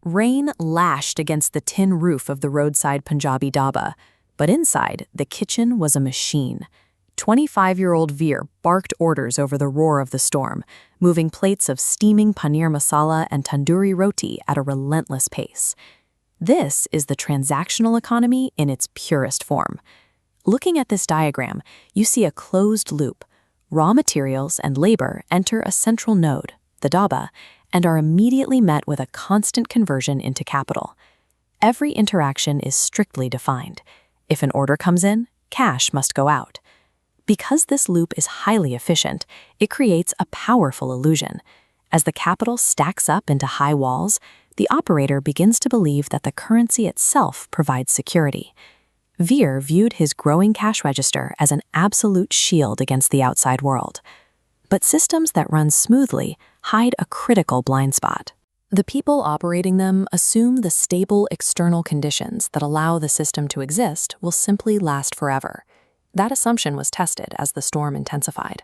Rain lashed against the tin roof of the roadside Punjabi dhaba, but inside, the kitchen was a machine. 25-year-old Veer barked orders over the roar of the storm, moving plates of steaming paneer masala and tandoori roti at a relentless pace. This is the transactional economy in its purest form. Looking at this diagram, you see a closed loop. Raw materials and labor enter a central node, the dhaba, and are immediately met with a constant conversion into capital. Every interaction is strictly defined. If an order comes in, cash must go out. Because this loop is highly efficient, it creates a powerful illusion. As the capital stacks up into high walls, the operator begins to believe that the currency itself provides security. Veer viewed his growing cash register as an absolute shield against the outside world. But systems that run smoothly hide a critical blind spot. The people operating them assume the stable external conditions that allow the system to exist will simply last forever. That assumption was tested as the storm intensified.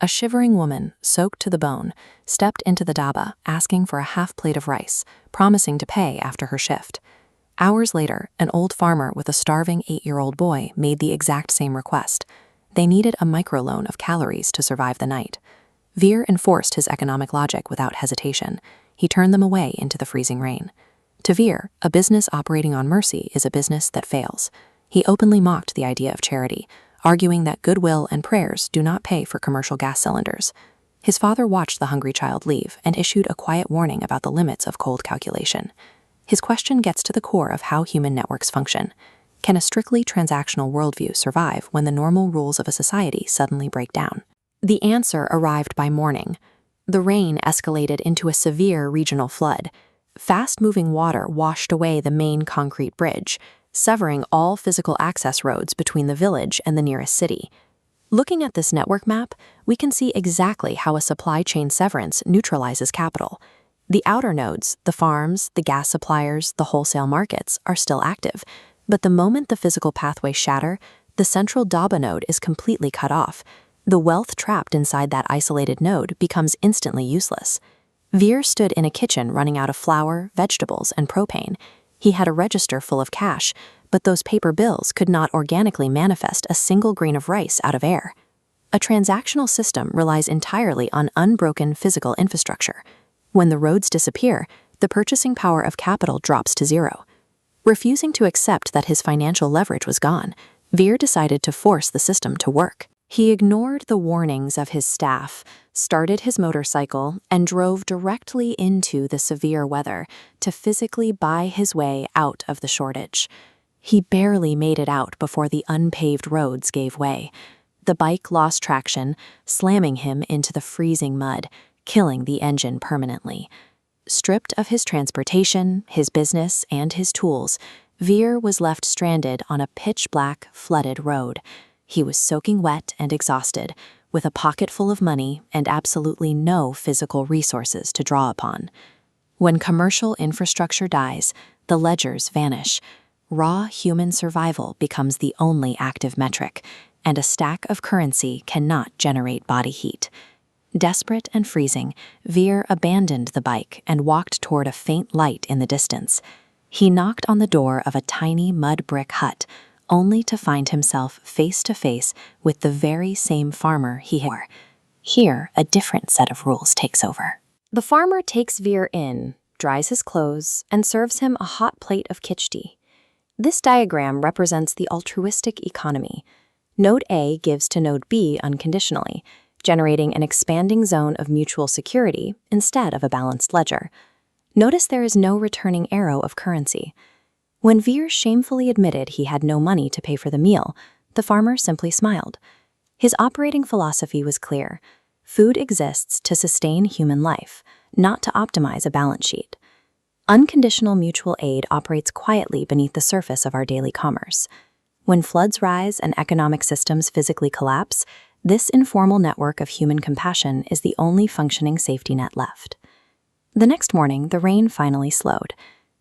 A shivering woman, soaked to the bone, stepped into the dhaba asking for a half plate of rice, promising to pay after her shift. Hours later, an old farmer with a starving 8-year-old boy made the exact same request. They needed a microloan of calories to survive the night. Veer enforced his economic logic without hesitation. He turned them away into the freezing rain. To Veer, a business operating on mercy is a business that fails. He openly mocked the idea of charity, arguing that goodwill and prayers do not pay for commercial gas cylinders. His father watched the hungry child leave and issued a quiet warning about the limits of cold calculation. His question gets to the core of how human networks function. Can a strictly transactional worldview survive when the normal rules of a society suddenly break down? The answer arrived by morning. The rain escalated into a severe regional flood. Fast-moving water washed away the main concrete bridge, severing all physical access roads between the village and the nearest city. Looking at this network map, we can see exactly how a supply chain severance neutralizes capital. The outer nodes, the farms, the gas suppliers, the wholesale markets, are still active, but the moment the physical pathways shatter, the central dhaba node is completely cut off. The wealth trapped inside that isolated node becomes instantly useless. Veer stood in a kitchen running out of flour, vegetables, and propane. He had a register full of cash, but those paper bills could not organically manifest a single grain of rice out of air. A transactional system relies entirely on unbroken physical infrastructure. When the roads disappear, the purchasing power of capital drops to zero. Refusing to accept that his financial leverage was gone, Veer decided to force the system to work. He ignored the warnings of his staff, started his motorcycle, and drove directly into the severe weather to physically buy his way out of the shortage. He barely made it out before the unpaved roads gave way. The bike lost traction, slamming him into the freezing mud, killing the engine permanently. Stripped of his transportation, his business, and his tools, Veer was left stranded on a pitch-black, flooded road. He was soaking wet and exhausted, with a pocket full of money and absolutely no physical resources to draw upon. When commercial infrastructure dies, the ledgers vanish. Raw human survival becomes the only active metric, and a stack of currency cannot generate body heat. Desperate and freezing, Veer abandoned the bike and walked toward a faint light in the distance. He knocked on the door of a tiny mud brick hut, only to find himself face to face with the very same farmer he had. Here, a different set of rules takes over. The farmer takes Veer in, dries his clothes, and serves him a hot plate of khichdi. This diagram represents the altruistic economy. Node A gives to Node B unconditionally, generating an expanding zone of mutual security instead of a balanced ledger. Notice there is no returning arrow of currency. When Veer shamefully admitted he had no money to pay for the meal, the farmer simply smiled. His operating philosophy was clear. Food exists to sustain human life, not to optimize a balance sheet. Unconditional mutual aid operates quietly beneath the surface of our daily commerce. When floods rise and economic systems physically collapse, this informal network of human compassion is the only functioning safety net left. The next morning, the rain finally slowed.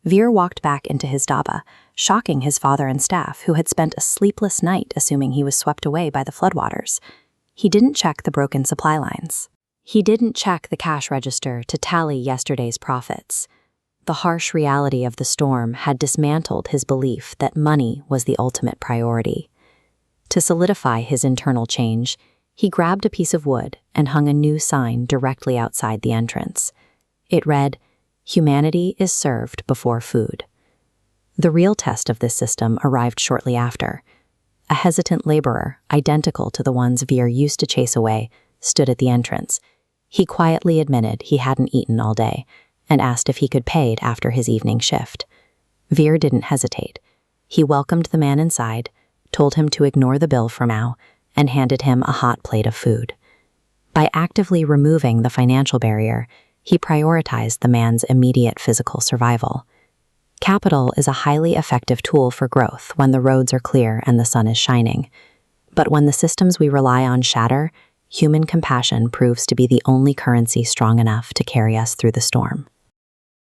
Veer walked back into his dhaba, shocking his father and staff who had spent a sleepless night assuming he was swept away by the floodwaters. He didn't check the broken supply lines. He didn't check the cash register to tally yesterday's profits. The harsh reality of the storm had dismantled his belief that money was the ultimate priority. To solidify his internal change, he grabbed a piece of wood and hung a new sign directly outside the entrance. It read, "Humanity is served before food." The real test of this system arrived shortly after. A hesitant laborer, identical to the ones Veer used to chase away, stood at the entrance. He quietly admitted he hadn't eaten all day and asked if he could pay after his evening shift. Veer didn't hesitate. He welcomed the man inside, told him to ignore the bill for now, and handed him a hot plate of food. By actively removing the financial barrier, he prioritized the man's immediate physical survival. Capital is a highly effective tool for growth when the roads are clear and the sun is shining. But when the systems we rely on shatter, human compassion proves to be the only currency strong enough to carry us through the storm.